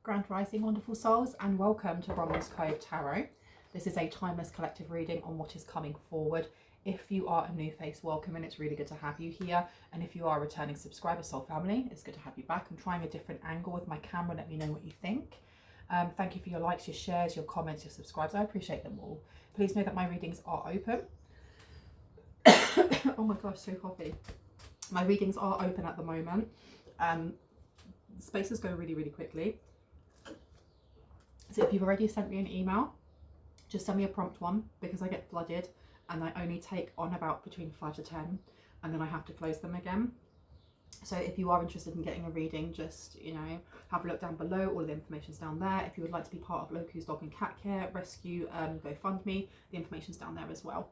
Grand Rising, wonderful souls, and welcome to Bronwen's Cove Tarot. This is a timeless collective reading on what is coming forward. If you are a new face, welcome, and it's really good to have you here. And if you are a returning subscriber, soul family, it's good to have you back. I'm trying a different angle with my camera. Let me know what you think. Thank you for your likes, your shares, your comments, your subscribes. I appreciate them all. Please know that my readings are open. Oh my gosh, so coffee. My readings are open at the moment. Spaces go really, really quickly. So if you've already sent me an email, just send me a prompt one, because I get flooded and I only take on about between 5 to 10 and then I have to close them again. So if you are interested in getting a reading, just, you know, have a look down below. All the information's down there. If you would like to be part of Loku's Dog and Cat Care Rescue GoFundMe, the information's down there as well.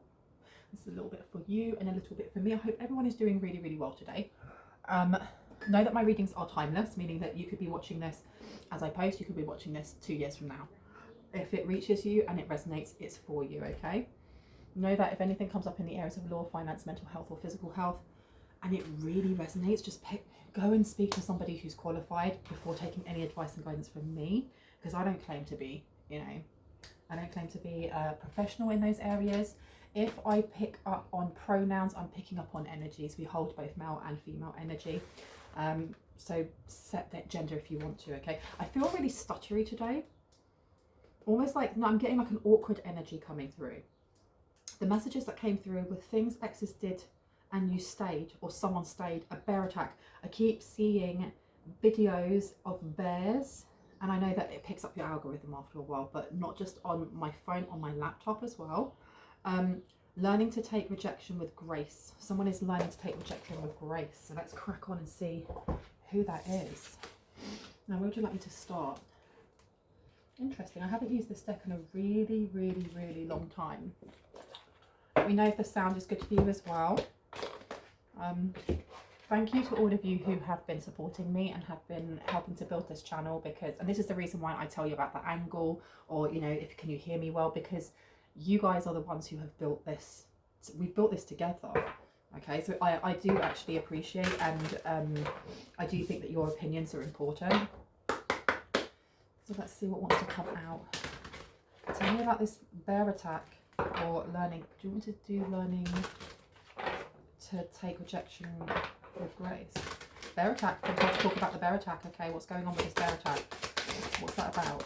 This is a little bit for you and a little bit for me. I hope everyone is doing really, really well today. Know that my readings are timeless, meaning that you could be watching this as I post. You could be watching this 2 years from now. If it reaches you and it resonates, it's for you, okay? Know that if anything comes up in the areas of law, finance, mental health, or physical health, and it really resonates, just go and speak to somebody who's qualified before taking any advice and guidance from me, because I don't claim to be, you know, I don't claim to be a professional in those areas. If I pick up on pronouns, I'm picking up on energies. We hold both male and female energy. So set that gender if you want to, okay? I feel really stuttery today. Almost like, no, I'm getting like an awkward energy coming through. The messages that came through were things exes did and you stayed, or someone stayed, a bear attack. I keep seeing videos of bears, and I know that it picks up your algorithm after a while, but not just on my phone, on my laptop as well. Learning to take rejection with grace. Someone is learning to take rejection with grace. So let's crack on and see who that is. Now, where would you like me to start? Interesting. I haven't used this deck in a really, really, really long time. Let me know if the sound is good for you as well. Thank you to all of you who have been supporting me and have been helping to build this channel, because, and this is the reason why I tell you about the angle, or, you know, if can you hear me well, because you guys are the ones who have built this. We've built this together. Okay, so I do actually appreciate, and I do think that your opinions are important. So let's see what wants to come out. Tell me about this bear attack, or learning. Do you want to do learning to take rejection with grace? Bear attack. I'm going to talk about the bear attack. Okay, what's going on with this bear attack? What's that about?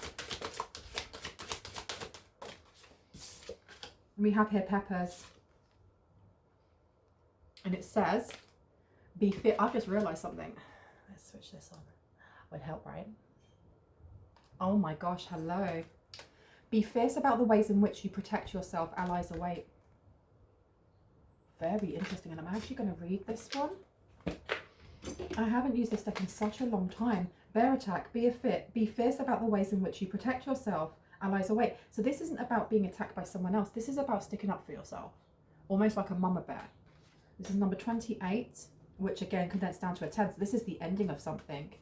We have here peppers, and it says, be fit. I've just realised something. Let's switch this on. Would help, right? Oh my gosh, hello. Be fierce about the ways in which you protect yourself. Allies await. Very interesting, and I'm actually going to read this one. I haven't used this deck in such a long time. Bear attack. Be fierce about the ways in which you protect yourself. Allies await. So this isn't about being attacked by someone else. This is about sticking up for yourself. Almost like a mama bear. This is number 28, which again condensed down to a 10. So this is the ending of something.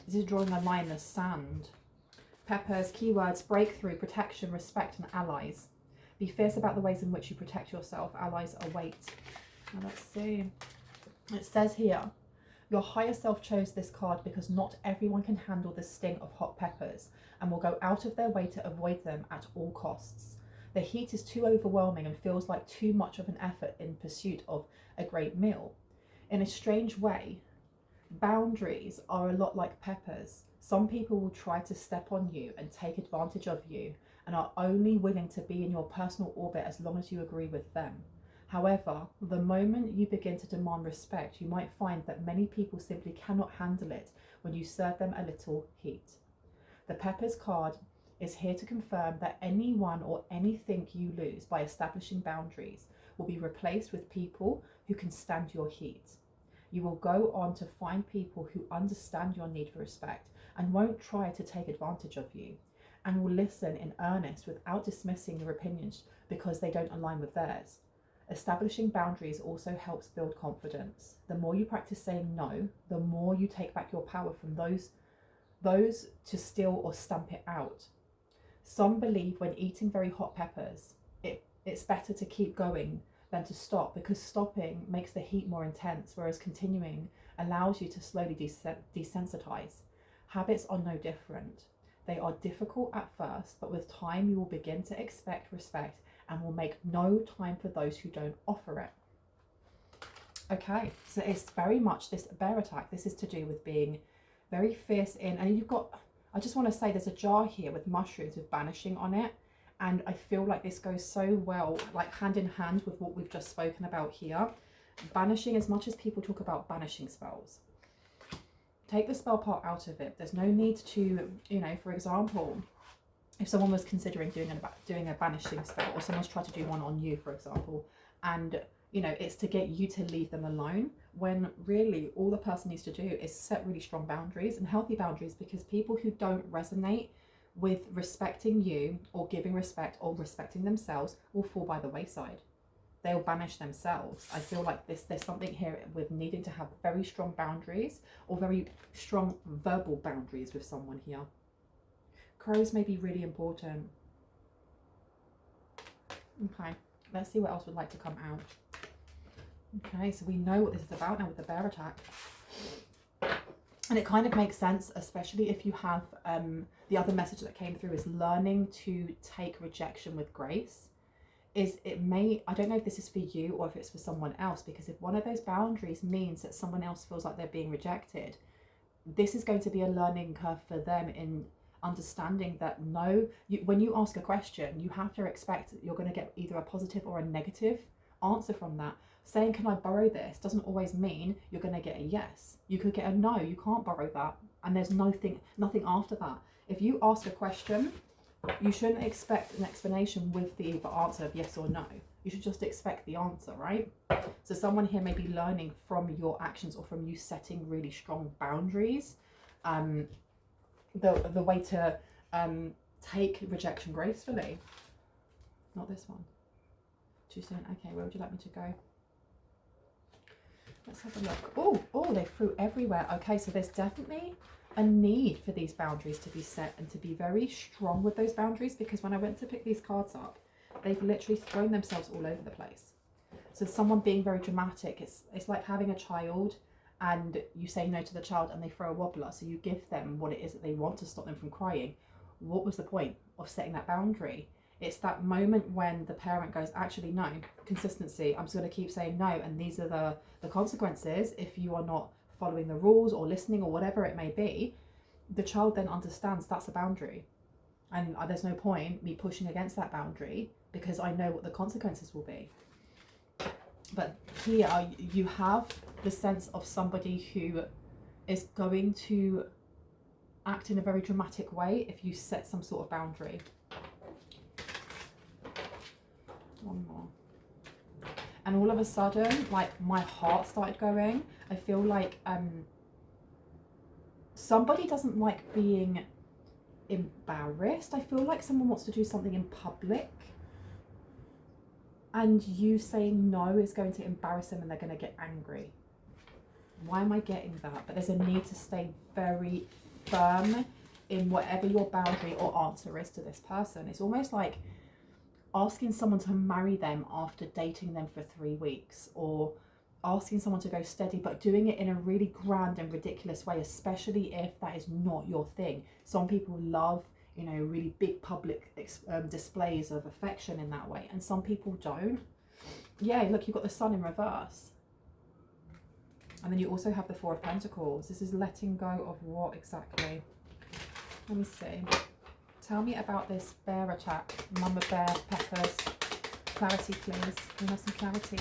This is drawing a line in the sand. Peppers, keywords, breakthrough, protection, respect, and allies. Be fierce about the ways in which you protect yourself. Allies await. Now let's see. It says here, your higher self chose this card because not everyone can handle the sting of hot peppers and will go out of their way to avoid them at all costs. The heat is too overwhelming and feels like too much of an effort in pursuit of a great meal. In a strange way, boundaries are a lot like peppers. Some people will try to step on you and take advantage of you and are only willing to be in your personal orbit as long as you agree with them. However, the moment you begin to demand respect, you might find that many people simply cannot handle it when you serve them a little heat. The Peppers card is here to confirm that anyone or anything you lose by establishing boundaries will be replaced with people who can stand your heat. You will go on to find people who understand your need for respect and won't try to take advantage of you, and will listen in earnest without dismissing your opinions because they don't align with theirs. Establishing boundaries also helps build confidence. The more you practice saying no, the more you take back your power from those to steal or stamp it out. Some believe when eating very hot peppers, it's better to keep going than to stop, because stopping makes the heat more intense, whereas continuing allows you to slowly desensitize. Habits are no different. They are difficult at first, but with time you will begin to expect respect and will make no time for those who don't offer it. Okay, so it's very much this bear attack. This is to do with being very fierce in, and you've got, I just want to say there's a jar here with mushrooms with banishing on it. And I feel like this goes so well, like hand in hand with what we've just spoken about here. Banishing, as much as people talk about banishing spells, take the spell part out of it. There's no need to, you know, for example, if someone was considering doing a banishing spell, or someone's tried to do one on you, for example, and you know, it's to get you to leave them alone, when really all the person needs to do is set really strong boundaries and healthy boundaries, because people who don't resonate with respecting you or giving respect or respecting themselves will fall by the wayside. They'll banish themselves. I feel like there's something here with needing to have very strong boundaries or very strong verbal boundaries with someone here. Crows may be really important. Okay, let's see what else would like to come out. Okay, so we know what this is about now with the bear attack. And it kind of makes sense, especially if you have the other message that came through is learning to take rejection with grace. I don't know if this is for you or if it's for someone else, because if one of those boundaries means that someone else feels like they're being rejected, this is going to be a learning curve for them in understanding that when you ask a question, you have to expect that you're going to get either a positive or a negative answer from that. Saying, can I borrow this, doesn't always mean you're going to get a yes. You could get a no, you can't borrow that. And there's nothing after that. If you ask a question, you shouldn't expect an explanation with the either answer of yes or no. You should just expect the answer, right? So someone here may be learning from your actions or from you setting really strong boundaries. The way to take rejection gracefully. Not this one. Too soon. Okay, where would you like me to go? Let's have a look. Oh, they flew everywhere. Okay, so there's definitely a need for these boundaries to be set and to be very strong with those boundaries, because when I went to pick these cards up, they've literally thrown themselves all over the place. So someone being very dramatic, it's like having a child and you say no to the child and they throw a wobbler, so you give them what it is that they want to stop them from crying. What was the point of setting that boundary? It's that moment when the parent goes, actually, no, consistency, I'm just going to keep saying no, and these are the consequences if you are not following the rules or listening or whatever it may be. The child then understands that's a boundary, and there's no point me pushing against that boundary because I know what the consequences will be. But here you have the sense of somebody who is going to act in a very dramatic way if you set some sort of boundary. One more. And all of a sudden, like, my heart started going. I feel like somebody doesn't like being embarrassed. I feel like someone wants to do something in public, and you saying no is going to embarrass them and they're going to get angry. Why am I getting that? But there's a need to stay very firm in whatever your boundary or answer is to this person. It's almost like asking someone to marry them after dating them for 3 weeks, or asking someone to go steady, but doing it in a really grand and ridiculous way, especially if that is not your thing. Some people love, you know, really big public displays of affection in that way, and some people don't. Yeah, look, you've got the Sun in reverse. And then you also have the Four of Pentacles. This is letting go of what exactly? Let me see. Tell me about this bear attack. Mama Bear, Peppers. Clarity, please. Can we have some clarity?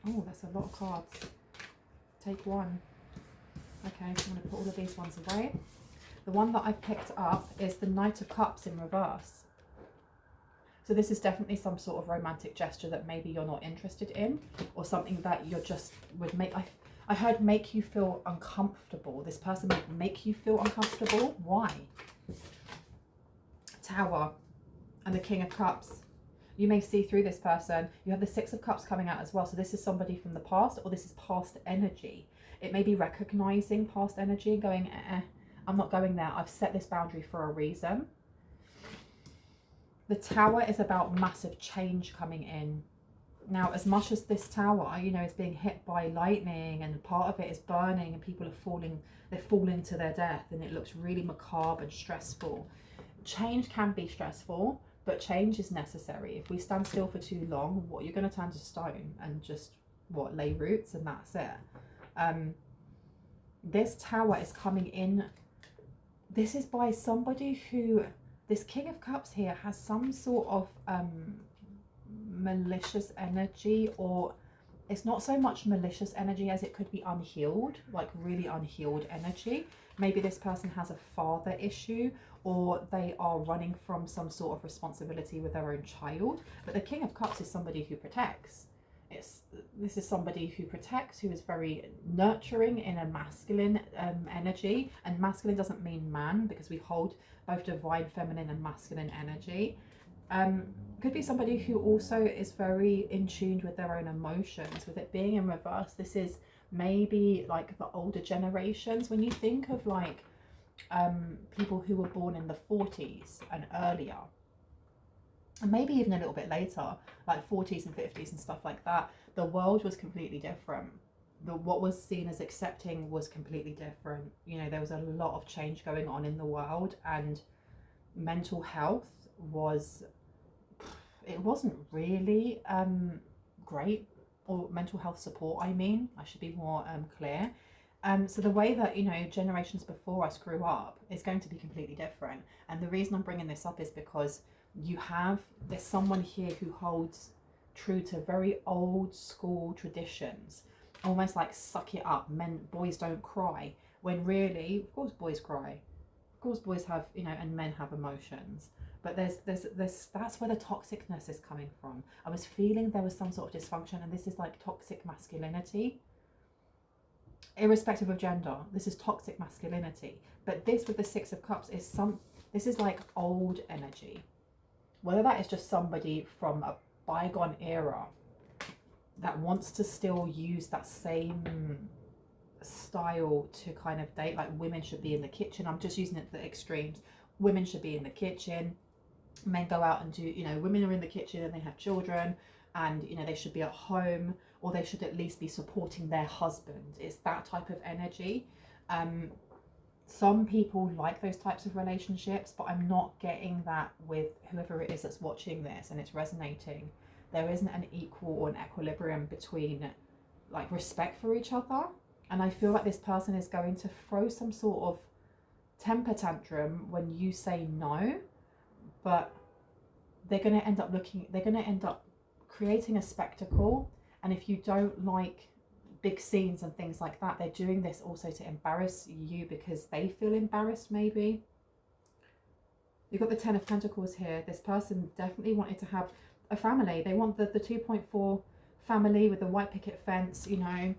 Oh, that's a lot of cards. Take one. Okay, I'm going to put all of these ones away. The one that I picked up is the Knight of Cups in reverse. So this is definitely some sort of romantic gesture that maybe you're not interested in, or something that you're just would make... I heard make you feel uncomfortable. This person would make you feel uncomfortable. Why? Tower and the King of Cups. You may see through this person. You have the Six of Cups coming out as well. So this is somebody from the past, or this is past energy. It may be recognizing past energy, going, I'm not going there. I've set this boundary for a reason. The Tower is about massive change coming in. Now, as much as this tower, you know, is being hit by lightning and part of it is burning and people are they fall into their death, and it looks really macabre and stressful. Change can be stressful, but change is necessary. If we stand still for too long, what, you're going to turn to stone and just, what, lay roots, and that's it. This tower is coming in. This is by somebody who, this King of Cups here has some sort of malicious energy, or it's not so much malicious energy as it could be unhealed, like really unhealed energy. Maybe this person has a father issue, or they are running from some sort of responsibility with their own child. But the King of Cups is somebody who protects. This is somebody who protects, who is very nurturing in a masculine energy. And masculine doesn't mean man, because we hold both divine feminine and masculine energy. Could be somebody who also is very in tune with their own emotions. With it being in reverse, this is maybe like the older generations. When you think of like people who were born in the 40s and earlier, and maybe even a little bit later, like 40s and 50s and stuff like that, the world was completely different. What was seen as accepting was completely different. You know, there was a lot of change going on in the world, and mental health was, it wasn't really great, or mental health support, I should be more clear. So the way that, you know, generations before us grew up is going to be completely different. And the reason I'm bringing this up is because there's someone here who holds true to very old school traditions, almost like suck it up, boys don't cry, when really, of course boys cry, of course boys have, you know, and men have emotions. But there's that's where the toxicness is coming from. I was feeling there was some sort of dysfunction, and this is like toxic masculinity, irrespective of gender. This is toxic masculinity. But this with the Six of Cups is this is like old energy. Whether that is just somebody from a bygone era that wants to still use that same style to kind of date, like women should be in the kitchen. I'm just using it at the extremes. Women should be in the kitchen. Men go out and do, you know, women are in the kitchen and they have children, and, you know, they should be at home, or they should at least be supporting their husband. It's that type of energy. Some people like those types of relationships, but I'm not getting that with whoever it is that's watching this and it's resonating. There isn't an equal or an equilibrium between like respect for each other. And I feel like this person is going to throw some sort of temper tantrum when you say no, but they're going to end up creating a spectacle. And if you don't like big scenes and things like that, they're doing this also to embarrass you because they feel embarrassed. Maybe you've got the Ten of Pentacles here. This person definitely wanted to have a family. They want the 2.4 family with the white picket fence, you know,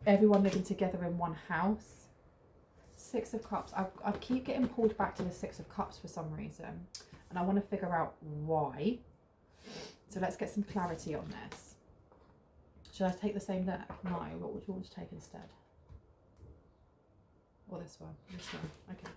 everyone living together in one house. Six of Cups. I keep getting pulled back to the Six of Cups for some reason, and I want to figure out why. So let's get some clarity on this. Should I take the same deck? No, what would you want to take instead? Or this one? This one, okay.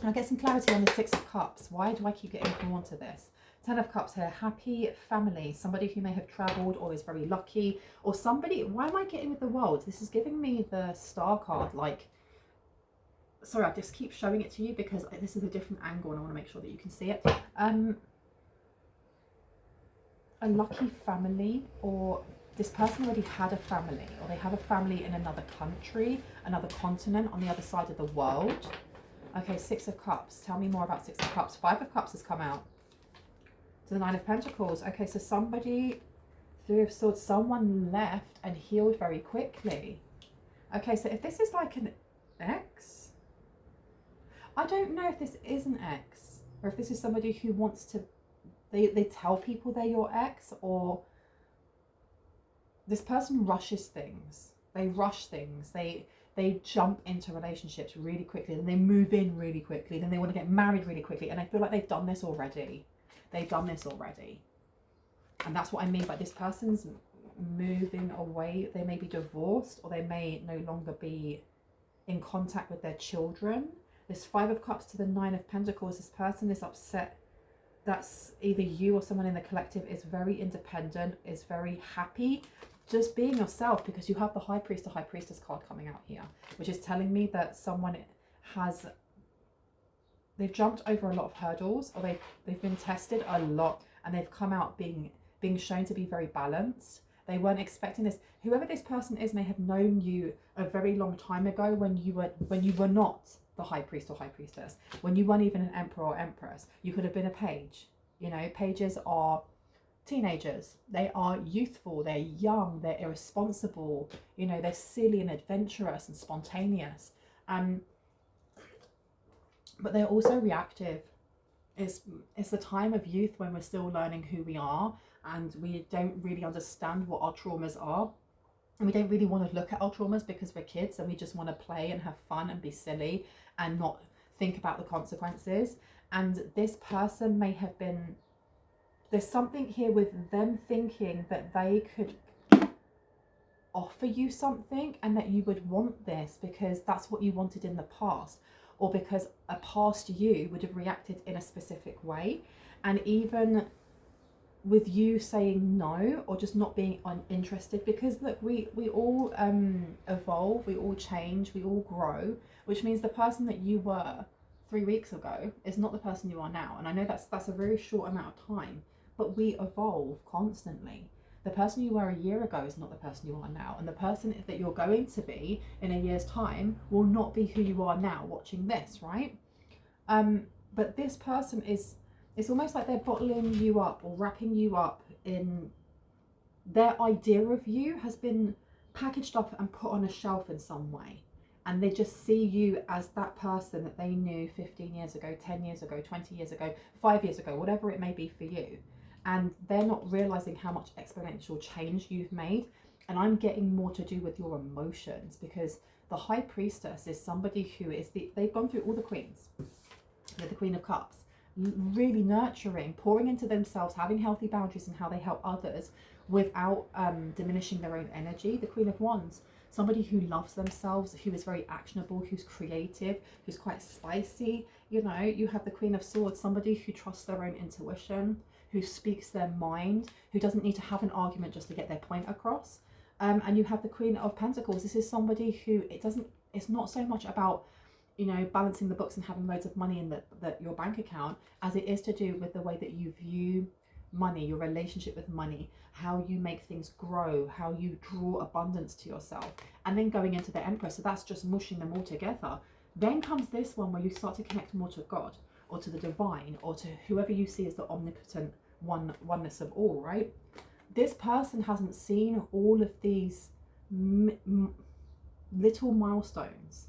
I'll get some clarity on the Six of Cups. Why do I keep getting drawn to this? Ten of Cups here, happy family, somebody who may have travelled or is very lucky, or somebody, why am I getting with the World? This is giving me the Star card, like, sorry, I just keep showing it to you because this is a different angle and I want to make sure that you can see it. A lucky family, or this person already had a family, or they have a family in another country, another continent, on the other side of the world. Okay, Six of Cups. Tell me more about Six of Cups. Five of Cups has come out. To the Nine of Pentacles. Okay, so somebody, Three of Swords, someone left and healed very quickly. Okay, so if this is like an ex, I don't know if this is an ex, or if this is somebody who wants to, they tell people they're your ex, or this person rushes things. They rush things. They jump into relationships really quickly, and they move in really quickly, then they want to get married really quickly, and I feel like they've done this already. They've done this already. And that's what I mean by this person's moving away. They may be divorced, or they may no longer be in contact with their children. This Five of Cups to the Nine of Pentacles, this person is upset that's either you or someone in the collective is very independent, is very happy just being yourself, because you have the High Priest or High Priestess card coming out here, which is telling me that someone they've jumped over a lot of hurdles, or they've been tested a lot, and they've come out being shown to be very balanced. They weren't expecting this. Whoever this person is may have known you a very long time ago when you were not the High Priest or High Priestess, when you weren't even an Emperor or Empress. You could have been a page. You know, pages are teenagers. They are youthful, they're young, they're irresponsible, you know, they're silly and adventurous and spontaneous. But they're also reactive. It's the time of youth when we're still learning who we are, and we don't really understand what our traumas are. And we don't really want to look at our traumas because we're kids, and we just want to play and have fun and be silly and not think about the consequences. And this person may have been, there's something here with them thinking that they could offer you something and that you would want this because that's what you wanted in the past, or because a past you would have reacted in a specific way. And even with you saying no or just not being uninterested, because look, we all evolve, we all change, we all grow, which means the person that you were 3 weeks ago is not the person you are now. And I know that's a very short amount of time, but we evolve constantly. The person you were a year ago is not the person you are now, and the person that you're going to be in a year's time will not be who you are now watching this, right? But this person is, it's almost like they're bottling you up or wrapping you up in, their idea of you has been packaged up and put on a shelf in some way. And they just see you as that person that they knew 15 years ago, 10 years ago, 20 years ago, 5 years ago, whatever it may be for you. And they're not realizing how much exponential change you've made. And I'm getting more to do with your emotions, because the High Priestess is somebody who is they've gone through all the queens. They're the Queen of Cups, really nurturing, pouring into themselves, having healthy boundaries in how they help others without diminishing their own energy. The Queen of Wands, somebody who loves themselves, who is very actionable, who's creative, who's quite spicy. You know, you have the Queen of Swords, somebody who trusts their own intuition, who speaks their mind, who doesn't need to have an argument just to get their point across. And you have the Queen of Pentacles. This is somebody who, it's not so much about, you know, balancing the books and having loads of money in your bank account, as it is to do with the way that you view money, your relationship with money, how you make things grow, how you draw abundance to yourself. And then going into the Empress, so that's just mushing them all together. Then comes this one where you start to connect more to God, or to the divine, or to whoever you see as the omnipotent oneness of all, right? This person hasn't seen all of these little milestones.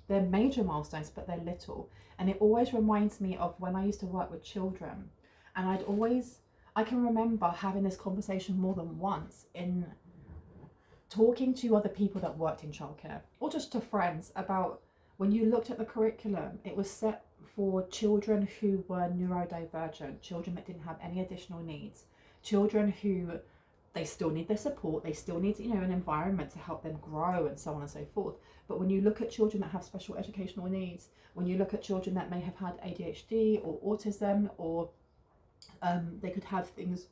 They're major milestones, but they're little. And it always reminds me of when I used to work with children. And I can remember having this conversation more than once in talking to other people that worked in childcare, or just to friends, about when you looked at the curriculum, it was set for children who were neurodivergent, children that didn't have any additional needs, children who, they still need their support, they still need, you know, an environment to help them grow and so on and so forth. But when you look at children that have special educational needs, when you look at children that may have had ADHD or autism, or they could have things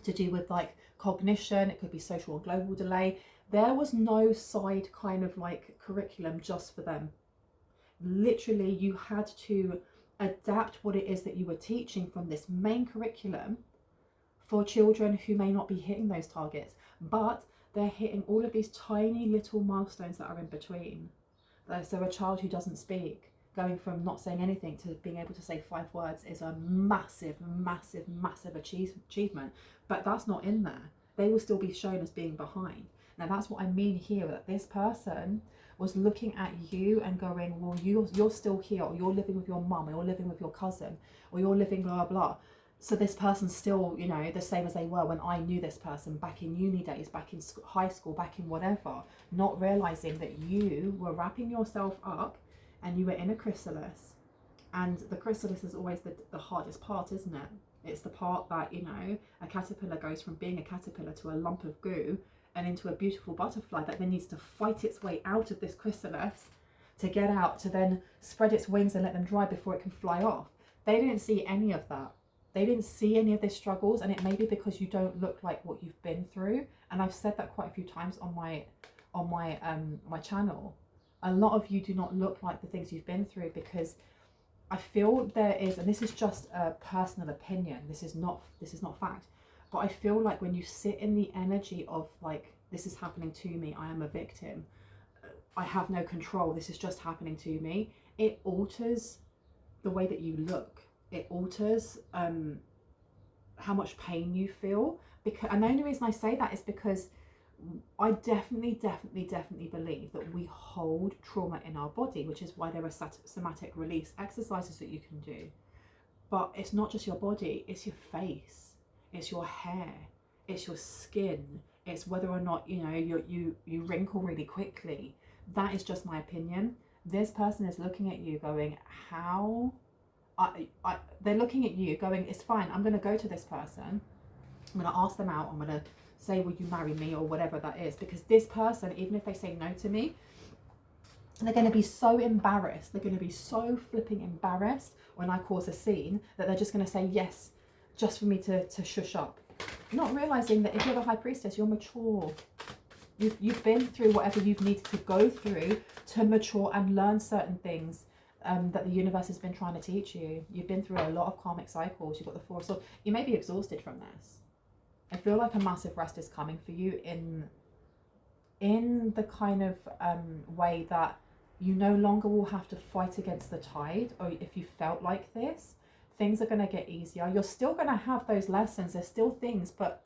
to do with like cognition, it could be social and global delay, there was no side kind of like curriculum just for them. Literally, you had to adapt what it is that you were teaching from this main curriculum for children who may not be hitting those targets, but they're hitting all of these tiny little milestones that are in between. So a child who doesn't speak, going from not saying anything to being able to say 5 words, is a massive, massive, massive achievement. But that's not in there. They will still be shown as being behind. Now that's what I mean here, that this person was looking at you and going, well, you're still here, or you're living with your mum, or you're living with your cousin, or you're living blah, blah. So this person's still, you know, the same as they were when I knew this person back in uni days, back in high school, back in whatever, not realizing that you were wrapping yourself up and you were in a chrysalis. And the chrysalis is always the hardest part, isn't it? It's the part that, you know, a caterpillar goes from being a caterpillar to a lump of goo and into a beautiful butterfly that then needs to fight its way out of this chrysalis to get out, to then spread its wings and let them dry before it can fly off. They didn't see any of that. They didn't see any of their struggles, and it may be because you don't look like what you've been through. And I've said that quite a few times on my channel. A lot of you do not look like the things you've been through, because I feel there is, and this is just a personal opinion, this is not fact, but I feel like when you sit in the energy of like, this is happening to me, I am a victim, I have no control, this is just happening to me, it alters the way that you look. It alters how much pain you feel. And the only reason I say that is because I definitely believe that we hold trauma in our body, which is why there are somatic release exercises that you can do. But it's not just your body, it's your face, it's your hair, it's your skin, it's whether or not, you know, you wrinkle really quickly. That is just my opinion. This person is looking at you going, how? They're looking at you going, it's fine, I'm going to go to this person, I'm going to ask them out, I'm going to say, will you marry me, or whatever that is, because this person, even if they say no to me, they're going to be so embarrassed, they're going to be so flipping embarrassed when I cause a scene, that they're just going to say yes just for me to shush up, not realizing that if you're the high priestess, you're mature. You've been through whatever you've needed to go through to mature and learn certain things that the universe has been trying to teach you. You've been through a lot of karmic cycles. You've got the Four of Swords. You may be exhausted from this. I feel like a massive rest is coming for you in the kind of way that you no longer will have to fight against the tide. Or if you felt like this, things are going to get easier. You're still going to have those lessons. There's still things, but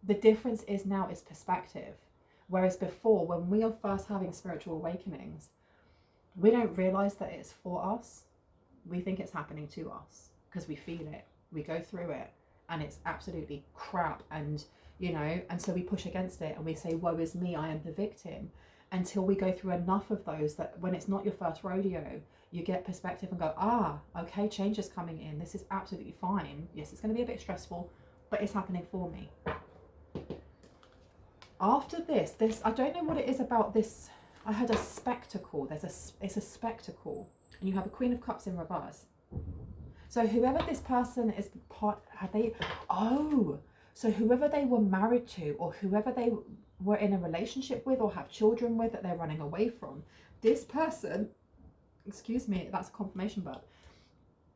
the difference is now is perspective. Whereas before, when we are first having spiritual awakenings, we don't realize that it's for us. We think it's happening to us because we feel it, we go through it, and it's absolutely crap, and you know, and so we push against it and we say, woe is me, I am the victim, until we go through enough of those that when it's not your first rodeo, you get perspective and go, ah, okay, change is coming in, this is absolutely fine. Yes, it's going to be a bit stressful, but it's happening for me. After this, I don't know what it is about this. I had a spectacle. It's a spectacle, and you have a Queen of Cups in reverse. So whoever this person is so whoever they were married to, or whoever they were in a relationship with, or have children with that they're running away from, this person, excuse me, that's a confirmation burp.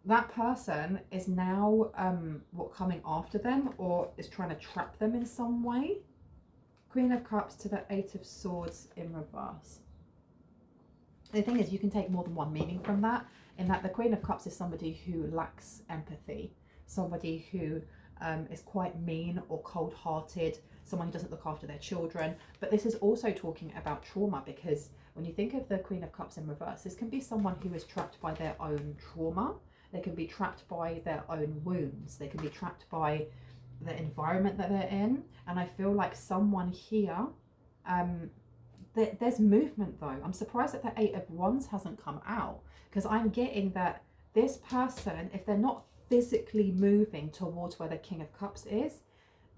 That person is now coming after them, or is trying to trap them in some way. Queen of Cups to the Eight of Swords in reverse. The thing is, you can take more than one meaning from that, in that the Queen of Cups is somebody who lacks empathy, somebody who is quite mean or cold-hearted, someone who doesn't look after their children. But this is also talking about trauma, because when you think of the Queen of Cups in reverse, this can be someone who is trapped by their own trauma. They can be trapped by their own wounds. They can be trapped by the environment that they're in. And I feel like someone here, there's movement though. I'm surprised that the Eight of Wands hasn't come out, because I'm getting that this person, if they're not physically moving towards where the King of Cups is,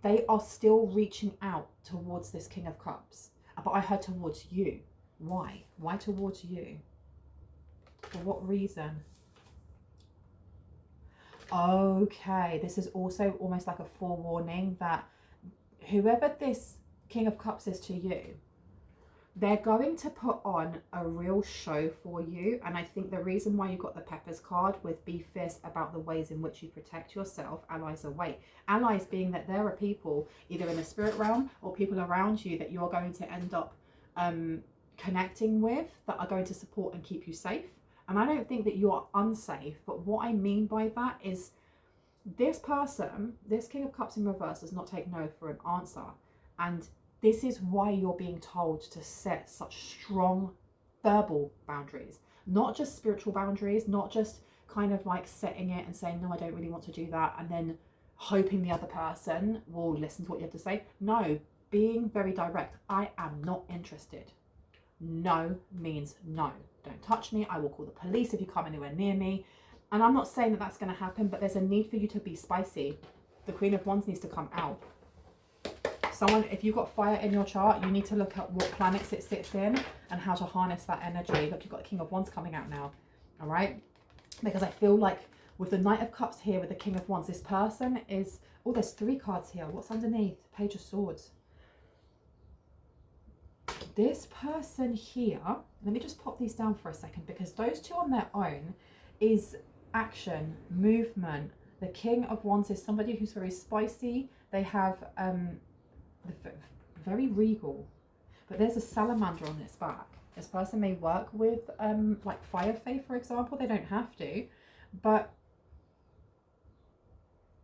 they are still reaching out towards this King of Cups. But I heard towards you. Why towards you? For what reason? Okay, this is also almost like a forewarning that whoever this King of Cups is to you, they're going to put on a real show for you. And I think the reason why you got the Peppers card with be fierce about the ways in which you protect yourself, allies await. Allies being that there are people either in the spirit realm or people around you that you're going to end up connecting with, that are going to support and keep you safe. And I don't think that you're unsafe, but what I mean by that is this person, this King of Cups in reverse, does not take no for an answer. And this is why you're being told to set such strong verbal boundaries, not just spiritual boundaries, not just kind of like setting it and saying, no, I don't really want to do that, and then hoping the other person will listen to what you have to say. No, being very direct. I am not interested. No means no. Don't touch me. I will call the police if you come anywhere near me. And I'm not saying that that's going to happen, but there's a need for you to be spicy. The Queen of Wands needs to come out. Someone, if you've got fire in your chart, you need to look at what planets it sits in and how to harness that energy. Look, you've got the King of Wands coming out now. All right? Because I feel like With the Knight of Cups here, with the King of Wands, this person is, oh, there's 3 cards here. What's underneath? Page of Swords. This person here, let me just pop these down for a second, because those 2 on their own is action, movement. The King of Wands is somebody who's very spicy. They have very regal, but there's a salamander on its back. This person may work with like fire fae, for example. They don't have to, but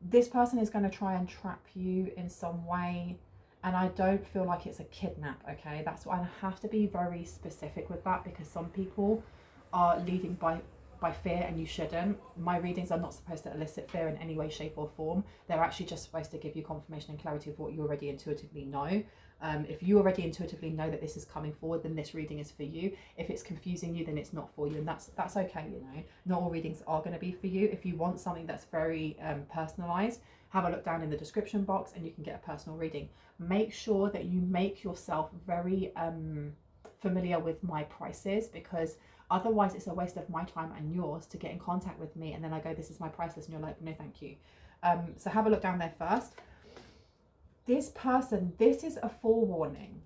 this person is going to try and trap you in some way. And I don't feel like it's a kidnap, okay? That's why I have to be very specific with that, because some people are leading by fear, and you shouldn't. My readings are not supposed to elicit fear in any way, shape or form. They're actually just supposed to give you confirmation and clarity of what you already intuitively know. If you already intuitively know that this is coming forward, then this reading is for you. If it's confusing you, then it's not for you, and that's okay, you know. Not all readings are going to be for you. If you want something that's very personalized, have a look down in the description box and you can get a personal reading. Make sure that you make yourself very familiar with my prices, because otherwise it's a waste of my time and yours to get in contact with me, and then I go, this is my price list, and you're like, no thank you. So have a look down there first. This person, this is a forewarning,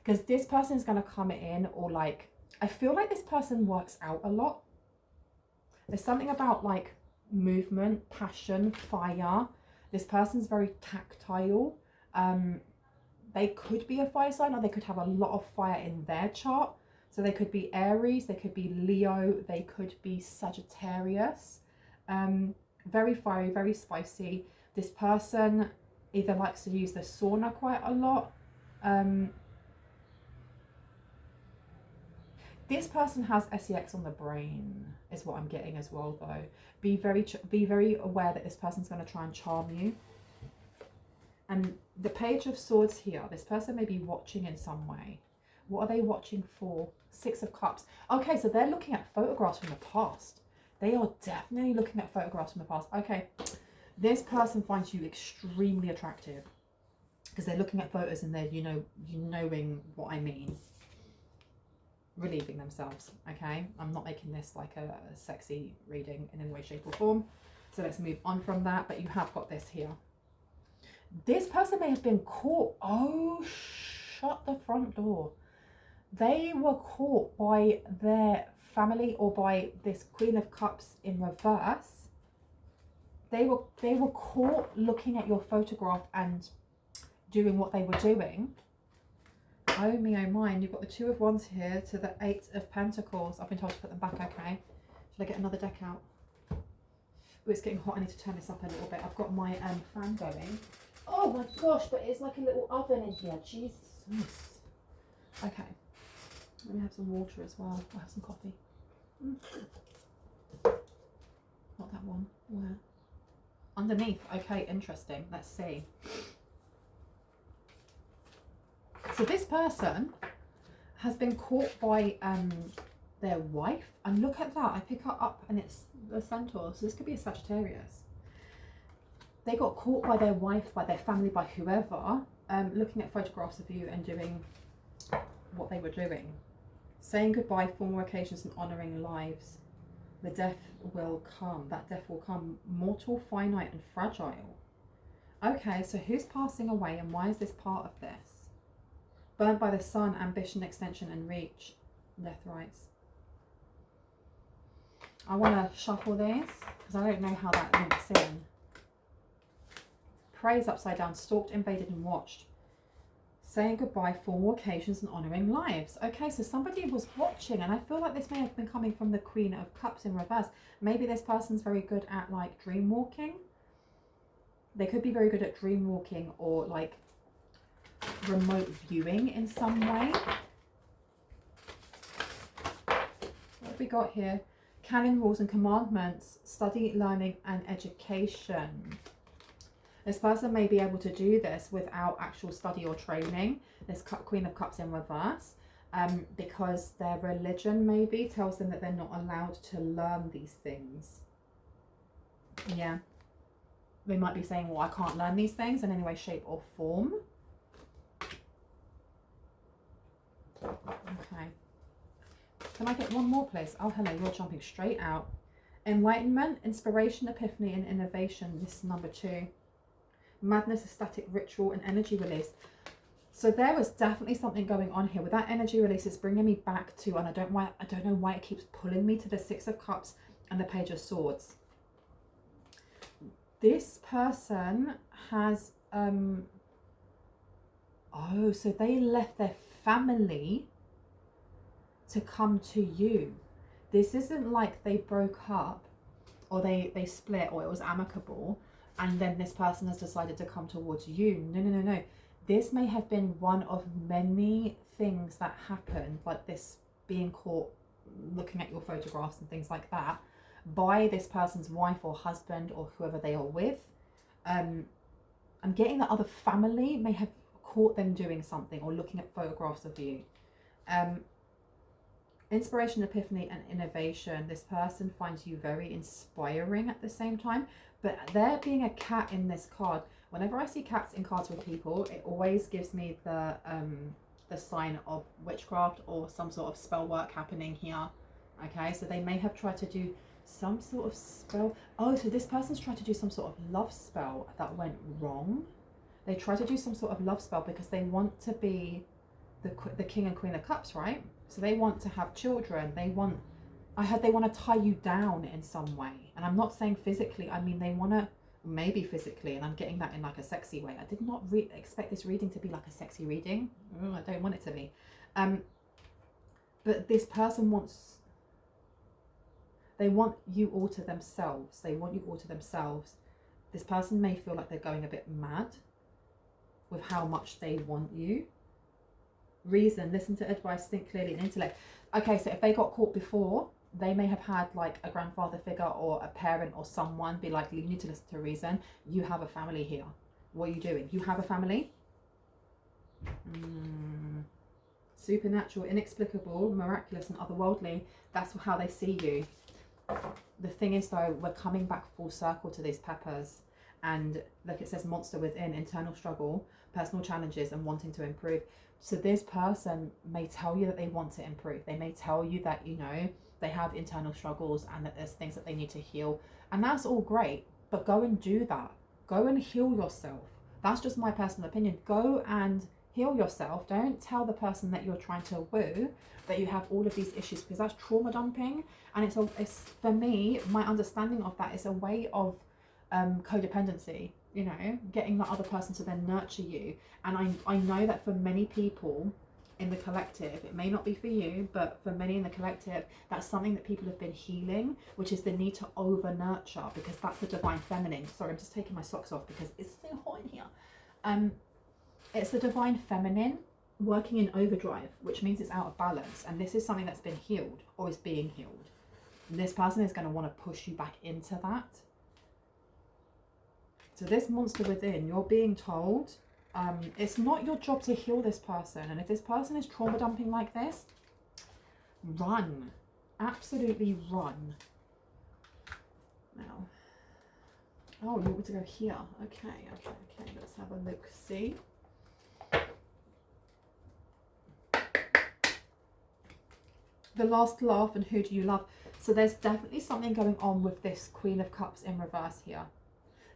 because this person is going to come in, or like, I feel like this person works out a lot. There's something about like movement, passion, fire. This person's very tactile. They could be a fire sign, or they could have a lot of fire in their chart. So they could be Aries, they could be Leo, they could be Sagittarius. Very fiery, very spicy. This person either likes to use the sauna quite a lot. This person has sex on the brain, is what I'm getting as well, though. Be very aware that this person's going to try and charm you. And the Page of Swords here, this person may be watching in some way. What are they watching for? 6 of Cups. Okay, so they're looking at photographs from the past. They are definitely looking at photographs from the past. Okay, this person finds you extremely attractive because they're looking at photos and they're, knowing what I mean. Relieving themselves, okay? I'm not making this like a sexy reading in any way, shape or form. So let's move on from that, but you have got this here. This person may have been caught. Oh, shut the front door. They were caught by their family or by this Queen of Cups in reverse. They were caught looking at your photograph and doing what they were doing. Oh me, oh mine. You've got the 2 of Wands here to the 8 of Pentacles. I've been told to put them back, okay. Should I get another deck out? Oh, it's getting hot. I need to turn this up a little bit. I've got my fan going. Oh my gosh, but it's like a little oven in here. Jesus. Okay. Let me have some water as well. I'll have some coffee. Not that one. Where? Underneath. Okay, interesting. Let's see. So this person has been caught by their wife. And look at that. I pick her up and it's the Centaur. So this could be a Sagittarius. They got caught by their wife, by their family, by whoever, looking at photographs of you and doing what they were doing. Saying goodbye, formal occasions and honouring lives. The death will come. That death will come. Mortal, finite and fragile. Okay, so who's passing away and why is this part of this? Burned by the sun, ambition, extension and reach. Death rights. I want to shuffle this because I don't know how that links in. Praise upside down, stalked, invaded and watched. Saying goodbye, formal occasions and honouring lives. Okay, so somebody was watching, and I feel like this may have been coming from the Queen of Cups in reverse. Maybe this person's very good at like dream walking. They could be very good at dream walking or like remote viewing in some way. What have we got here? Canon, rules and commandments, study, learning and education. This person may be able to do this without actual study or training. This Queen of Cups in reverse, because their religion maybe tells them that they're not allowed to learn these things. Yeah. They might be saying, well, I can't learn these things in any way, shape or form. Okay. Can I get one more, please? Oh, hello, you're jumping straight out. Enlightenment, inspiration, epiphany, and innovation. This is number 2. Madness, ecstatic ritual, and energy release. So there was definitely something going on here with that energy release. It's bringing me back to, and I don't know why it keeps pulling me to the 6 of Cups and the Page of Swords. This person has oh, so they left their family to come to you. This isn't like they broke up or they split or it was amicable and then this person has decided to come towards you. No. This may have been one of many things that happened, like this being caught looking at your photographs and things like that by this person's wife or husband or whoever they are with. I'm getting that other family may have caught them doing something or looking at photographs of you. Inspiration, epiphany, and innovation. This person finds you very inspiring at the same time, but there being a cat in this card, whenever I see cats in cards with people, it always gives me the sign of witchcraft or some sort of spell work happening here. Okay, so they may have tried to do some sort of spell. Oh, so this person's tried to do some sort of love spell that went wrong. They try to do some sort of love spell because they want to be the King and Queen of Cups, right? So they want to have children. I heard they want to tie you down in some way. And I'm not saying physically. I mean, they want to, maybe physically. And I'm getting that in like a sexy way. I did not expect this reading to be like a sexy reading. I don't want it to be. But this person they want you all to themselves. They want you all to themselves. This person may feel like they're going a bit mad with how much they want you. Reason, listen to advice, think clearly, and intellect. Okay, so if they got caught before, they may have had like a grandfather figure or a parent or someone be like, you need to listen to reason. You have a family here. What are you doing? You have a family? Supernatural, inexplicable, miraculous, and otherworldly. That's how they see you. The thing is though, we're coming back full circle to these peppers. And like it says, monster within, internal struggle, personal challenges, and wanting to improve. So this person may tell you that they want to improve. They may tell you that, you know, they have internal struggles and that there's things that they need to heal. And that's all great, but go and do that. Go and heal yourself. That's just my personal opinion. Go and heal yourself. Don't tell the person that you're trying to woo that you have all of these issues, because that's trauma dumping. And it's for me, my understanding of that is a way of codependency, you know, getting that other person to then nurture you. And I know that for many people in the collective, it may not be for you, but for many in the collective, that's something that people have been healing, which is the need to over nurture, because that's the divine feminine. Sorry, I'm just taking my socks off because it's so hot in here. It's the divine feminine working in overdrive, which means it's out of balance, and this is something that's been healed or is being healed. And this person is going to want to push you back into that. So this monster within, you're being told, it's not your job to heal this person. And if this person is trauma dumping like this, run. Absolutely run. Now, oh, you want me to go here? Okay. Let's have a look, see. The last laugh, and who do you love? So there's definitely something going on with this Queen of Cups in reverse here.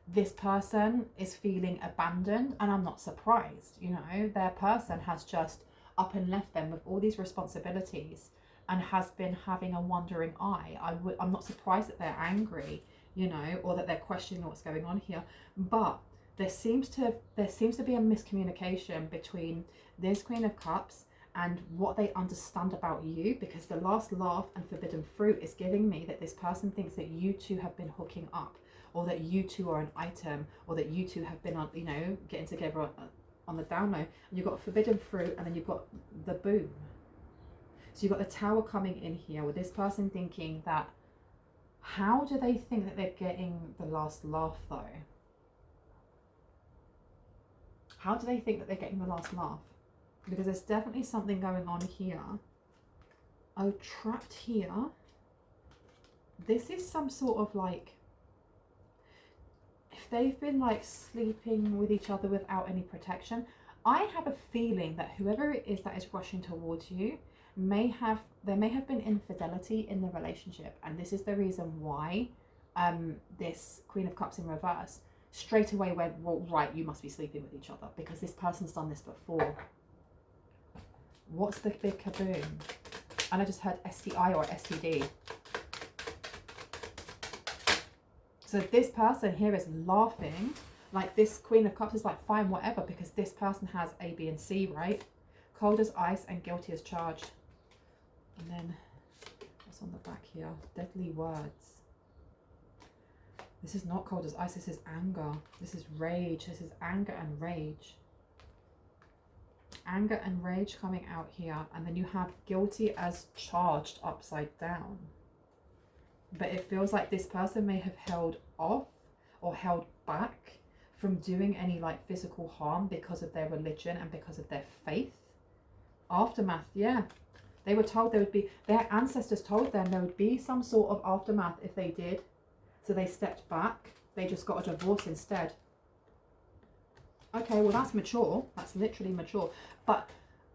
This person is feeling abandoned, and I'm not surprised. You know, their person has just up and left them with all these responsibilities and has been having a wandering eye. I'm not surprised that they're angry, you know, or that they're questioning what's going on here. But there seems to be a miscommunication between this Queen of Cups and what they understand about you, because the last laugh and forbidden fruit is giving me that this person thinks that you two have been hooking up, or that you two are an item, or that you two have been on, you know, getting together on the down low. And you've got forbidden fruit, and then you've got the boom. So you've got the Tower coming in here with this person thinking that, how do they think that they're getting the last laugh though? How do they think that they're getting the last laugh? Because there's definitely something going on here. Oh, trapped here. This is some sort of like, if they've been like sleeping with each other without any protection, I have a feeling that whoever it is that is rushing towards you there may have been infidelity in the relationship, and this is the reason why this Queen of Cups in reverse straight away went, well, right, you must be sleeping with each other because this person's done this before. What's the big kaboom? And I just heard STI or STD. So this person here is laughing, like this Queen of Cups is like, fine, whatever, because this person has A, B, and C, right? Cold as ice and guilty as charged. And then what's on the back here? Deadly words. This is not cold as ice, this is anger. This is rage. This is anger and rage. Anger and rage coming out here. And then you have guilty as charged upside down. But it feels like this person may have held off or held back from doing any like physical harm because of their religion and because of their faith. Aftermath, yeah. They were told there would be, their ancestors told them there would be some sort of aftermath if they did. So they stepped back. They just got a divorce instead. Okay, well that's mature. That's literally mature. But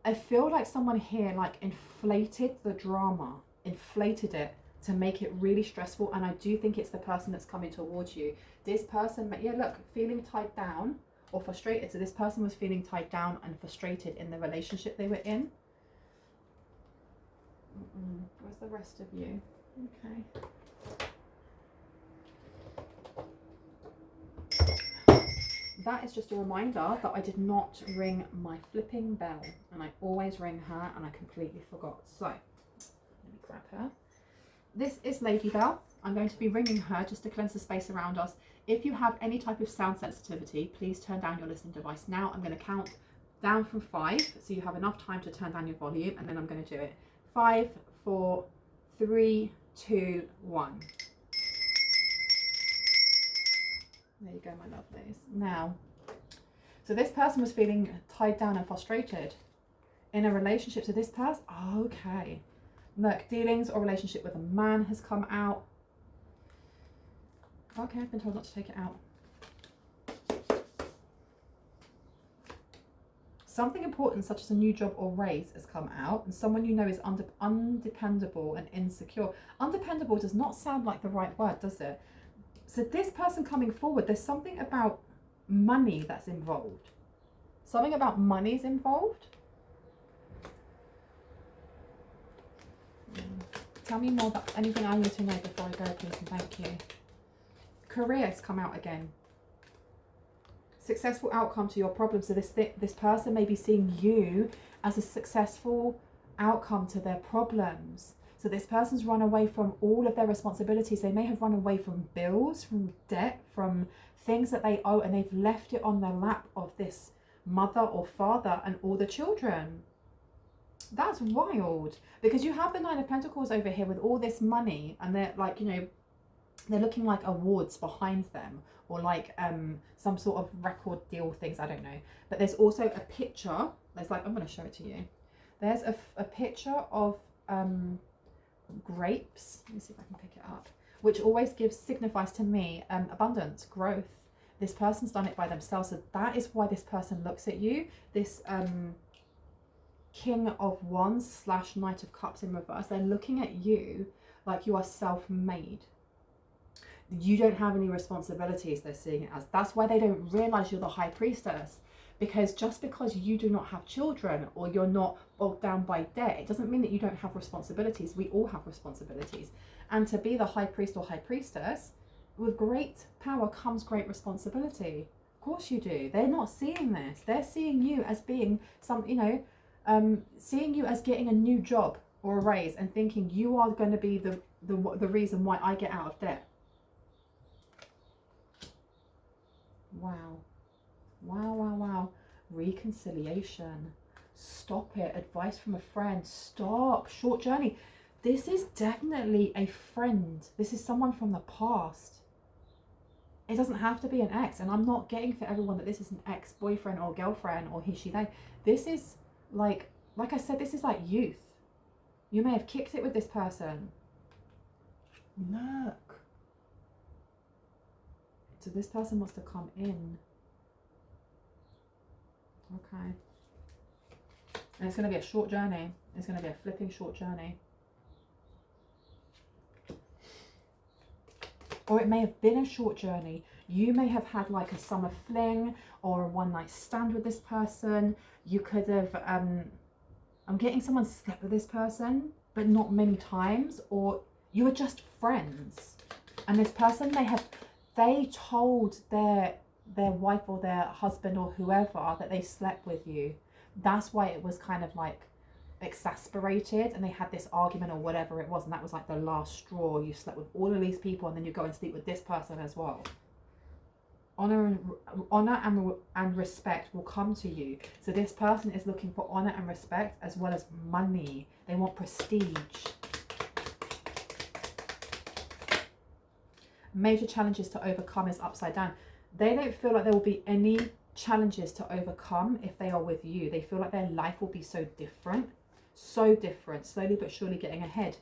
I feel like someone here like inflated the drama, inflated it to make it really stressful. And I do think it's the person that's coming towards you. This person, yeah, look, feeling tied down or frustrated. So this person was feeling tied down and frustrated in the relationship they were in. Where's the rest of you? Okay. That is just a reminder that I did not ring my flipping bell, and I always ring her and I completely forgot. So let me grab her. This is Lady Bell. I'm going to be ringing her just to cleanse the space around us. If you have any type of sound sensitivity, please turn down your listening device now. I'm going to count down from 5 so you have enough time to turn down your volume, and then I'm going to do it. 5, 4, 3, 2, 1. There you go, my lovelies. Now, so this person was feeling tied down and frustrated in a relationship. So this person, okay. Look, dealings or relationship with a man has come out. Okay, I've been told not to take it out. Something important such as a new job or raise has come out, and someone you know is undependable and insecure. Undependable does not sound like the right word, does it? So this person coming forward, there's something about money that's involved. Something about money is involved. Tell me more about anything I need to know before I go, please, and thank you. Career has come out again. Successful outcome to your problem. So this person may be seeing you as a successful outcome to their problems. So this person's run away from all of their responsibilities. They may have run away from bills, from debt, from things that they owe, and they've left it on the lap of this mother or father and all the children. That's wild, because you have the 9 of Pentacles over here with all this money, and they're like, you know, they're looking like awards behind them, or like some sort of record deal things, I don't know. But there's also a picture, there's like, I'm going to show it to you. There's a picture of grapes. Let me see if I can pick it up, which always signifies to me abundance, growth. This person's done it by themselves, so that is why this person looks at you. This King of Wands / Knight of Cups in reverse, they're looking at you like you are self-made. You don't have any responsibilities, they're seeing it as. That's why they don't realize you're the High Priestess, because just because you do not have children or you're not bogged down by debt, it doesn't mean that you don't have responsibilities. We all have responsibilities. And to be the High Priest or High Priestess, with great power comes great responsibility. Of course you do. They're not seeing this. They're seeing you as being some, you know, seeing you as getting a new job or a raise and thinking you are going to be the reason why I get out of debt. Wow. Wow, wow, wow. Reconciliation. Stop it. Advice from a friend. Stop. Short journey. This is definitely a friend. This is someone from the past. It doesn't have to be an ex. And I'm not getting for everyone that this is an ex-boyfriend or girlfriend or he, she, they. This is like I said, this is like youth. You may have kicked it with this person. Look. So this person wants to come in. Okay. And it's going to be a short journey. It's going to be a flipping short journey. Or it may have been a short journey. You may have had like a summer fling or a one night stand with this person. You could have, I'm getting someone slept with this person, but not many times. Or you were just friends. And this person, they told their wife or their husband or whoever that they slept with you. That's why it was kind of like exasperated, and they had this argument or whatever it was, and that was like the last straw. You slept with all of these people, and then you go and sleep with this person as well. Honor and respect will come to you. So this person is looking for honor and respect as well as money. They want prestige. Major challenges to overcome is upside down. They don't feel like there will be any challenges to overcome if they are with you. They feel like their life will be so different, slowly but surely getting ahead.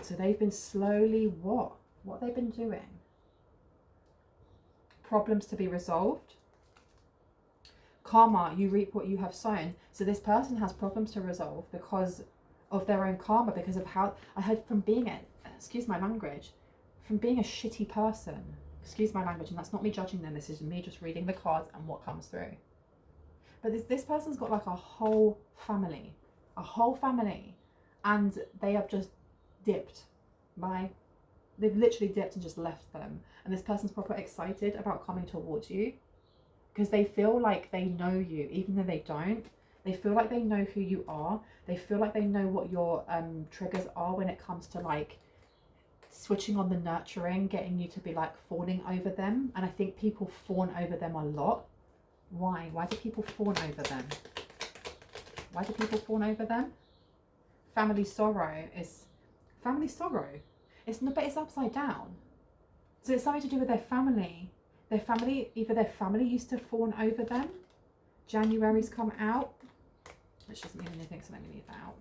So they've been slowly what have they been doing? Problems to be resolved. Karma, you reap what you have sown. So this person has problems to resolve because of their own karma, because of how I heard from being excuse my language, from being a shitty person. Excuse my language, and that's not me judging them. This is me just reading the cards and what comes through. But this person's got like a whole family, and they have just dipped. They've literally dipped and just left them. And this person's proper excited about coming towards you because they feel like they know you, even though they don't. They feel like they know who you are. They feel like they know what your triggers are when it comes to like switching on the nurturing, getting you to be like fawning over them. And I think people fawn over them a lot. Why? Why do people fawn over them? Why do people fawn over them? Family sorrow. It's not, but it's upside down. So it's something to do with their family. Either their family used to fawn over them. January's come out, which doesn't mean anything, so let me leave that out.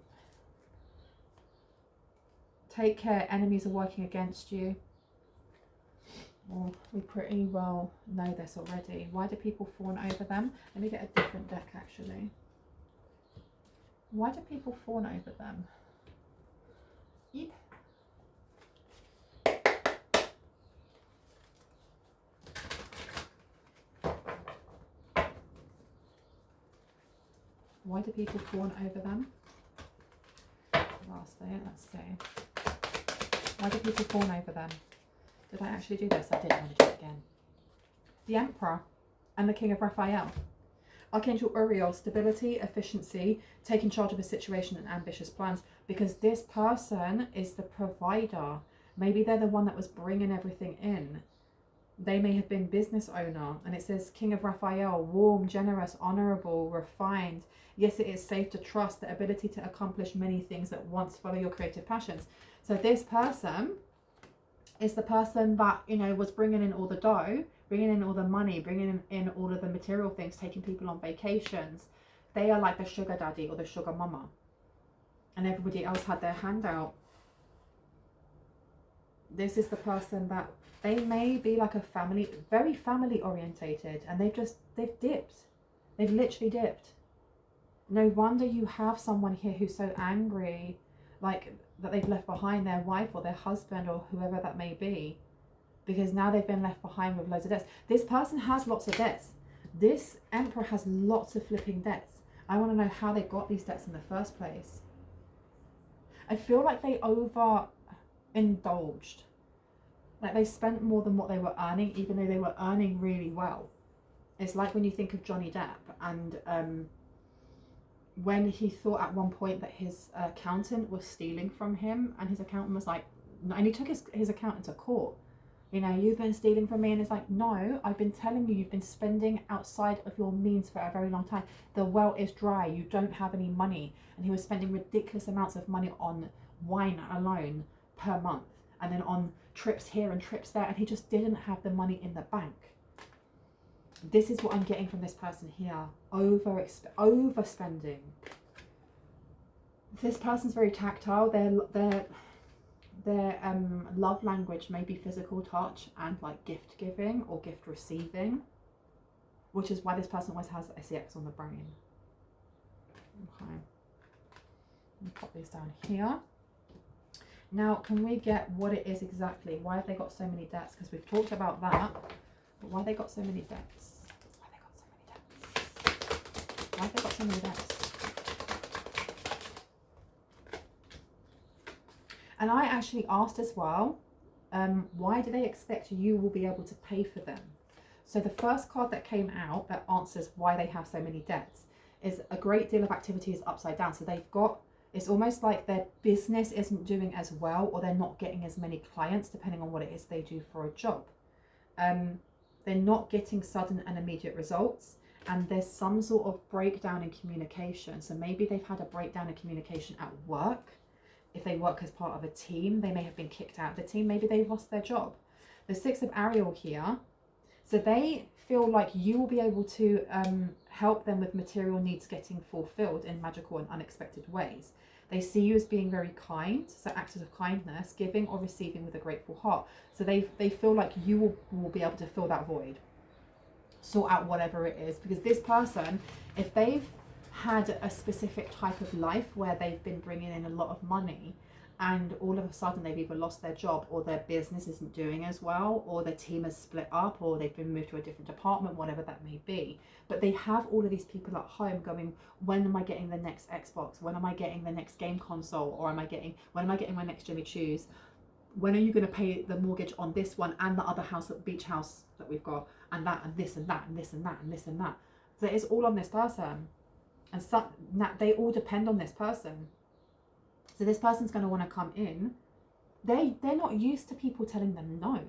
Take care, enemies are working against you. Well, we pretty well know this already. Why do people fawn over them? Let me get a different deck actually. Why do people fawn over them? Yep. Why do people fawn over them? Last day, let's see. Why do people fawn over them? Did I actually do this? I did. I'm going to do it again. The Emperor and the King of Raphael. Archangel Uriel, stability, efficiency, taking charge of a situation and ambitious plans, because this person is the provider. Maybe they're the one that was bringing everything in. They may have been business owner, and it says King of Raphael, warm, generous, honorable, refined. Yes, it is safe to trust, the ability to accomplish many things at once, follow your creative passions. So this person is the person that, you know, was bringing in all the dough, bringing in all the money, bringing in all of the material things, taking people on vacations. They are like the sugar daddy or the sugar mama. And everybody else had their hand out. This is the person that they may be like a family, very family orientated, and they've dipped. They've literally dipped. No wonder you have someone here who's so angry, like that they've left behind their wife or their husband or whoever that may be, because now they've been left behind with loads of debts. This person has lots of debts. This Emperor has lots of flipping debts. I want to know how they got these debts in the first place. I feel like they overindulged. Like they spent more than what they were earning, even though they were earning really well. It's like when you think of Johnny Depp, and when he thought at one point that his accountant was stealing from him, and his accountant was like, no, and he took his accountant to court. You know, you've been stealing from me. And it's like, no, I've been telling you, you've been spending outside of your means for a very long time. The well is dry. You don't have any money. And he was spending ridiculous amounts of money on wine alone per month, and then on trips here and trips there, and he just didn't have the money in the bank. This is what I'm getting from this person here. Overspending. This person's very tactile. Their love language may be physical touch and like gift giving or gift receiving, which is why this person always has SEX on the brain. Okay. Let me pop these down here. Now, can we get what it is exactly? Why have they got so many debts? Because we've talked about that, but why they got so many debts? Why they got so many debts? Why have they got so many debts? And I actually asked as well, why do they expect you will be able to pay for them? So the first card that came out that answers why they have so many debts is a great deal of activity is upside down. So they've got, it's almost like their business isn't doing as well, or they're not getting as many clients, depending on what it is they do for a job. They're not getting sudden and immediate results, and there's some sort of breakdown in communication. So maybe they've had a breakdown in communication at work. If they work as part of a team, they may have been kicked out of the team. Maybe they've lost their job. The Six of Ariel here. So they feel like you will be able to help them with material needs getting fulfilled in magical and unexpected ways. They see you as being very kind, so acts of kindness, giving or receiving with a grateful heart. So they feel like you will be able to fill that void, sort out whatever it is. Because this person, if they've had a specific type of life where they've been bringing in a lot of money, and all of a sudden they've either lost their job, or their business isn't doing as well, or their team has split up, or they've been moved to a different department, whatever that may be. But they have all of these people at home going, when am I getting the next Xbox? When am I getting the next game console? Or when am I getting my next Jimmy Choos? When are you going to pay the mortgage on this one and the other house, the beach house that we've got, and that, and this, and that, and this, and that, and this, and that. So it's all on this person. And so, they all depend on this person. So this person's going to want to come in. They're not used to people telling them no.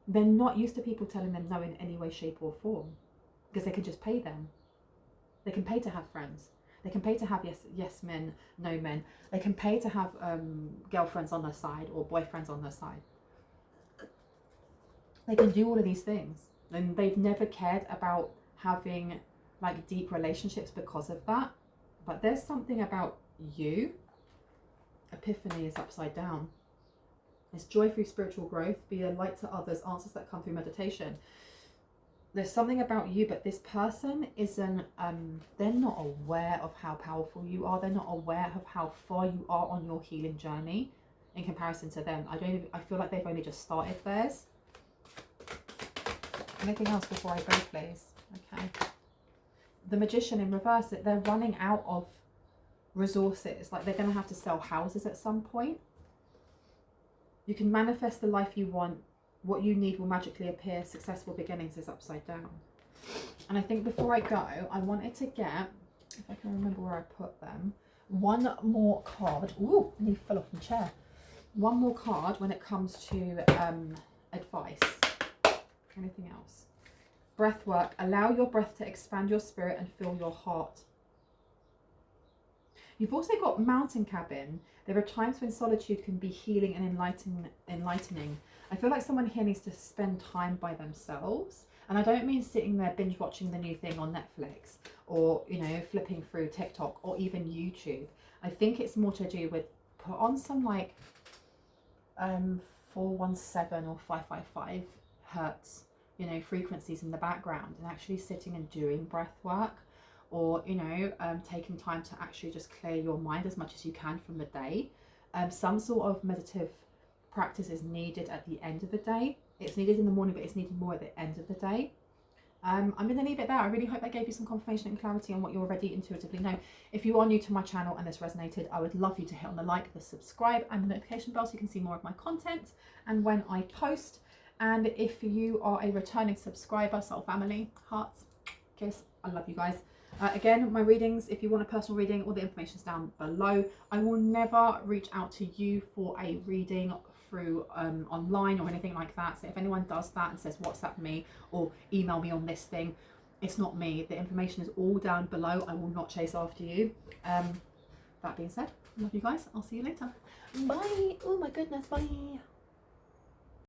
They're not used to people telling them no in any way, shape or form, because they can just pay them. They can pay to have friends. They can pay to have yes men, no men. They can pay to have girlfriends on their side or boyfriends on their side. They can do all of these things. And they've never cared about having like deep relationships because of that. But there's something about you. Epiphany is upside down. It's joy through spiritual growth, be a light to others, answers that come through meditation. There's something about you, but this person isn't, they're not aware of how powerful you are. They're not aware of how far you are on your healing journey in comparison to them. I feel like they've only just started theirs. Anything else before I go, please? Okay. The Magician in reverse, they're running out of resources. Like they're going to have to sell houses at some point. You can manifest the life you want. What you need will magically appear. Successful beginnings is upside down. And I think before I go, I wanted to get, if I can remember where I put them, one more card. Ooh, I nearly fell off my chair. One more card when it comes to advice. Anything else? Breath work. Allow your breath to expand your spirit and fill your heart. You've also got mountain cabin. There are times when solitude can be healing and enlightening. I feel like someone here needs to spend time by themselves. And I don't mean sitting there binge watching the new thing on Netflix, or, you know, flipping through TikTok or even YouTube. I think it's more to do with put on some like 417 or 555 hertz, you know, frequencies in the background, and actually sitting and doing breath work. Or, you know, taking time to actually just clear your mind as much as you can from the day. Some sort of meditative practice is needed at the end of the day. It's needed in the morning, but it's needed more at the end of the day. I'm going to leave it there. I really hope that gave you some confirmation and clarity on what you already intuitively know. If you are new to my channel and this resonated, I would love you to hit on the like, the subscribe and the notification bell so you can see more of my content and when I post. And if you are a returning subscriber, soul family, hearts, kiss, I love you guys. Again, my readings, if you want a personal reading, all the information is down below. I will never reach out to you for a reading through online or anything like that. So if anyone does that and says WhatsApp me or email me on this thing, it's not me. The information is all down below. I will not chase after you. That being said, love you guys. I'll see you later. Bye. Oh my goodness. Bye.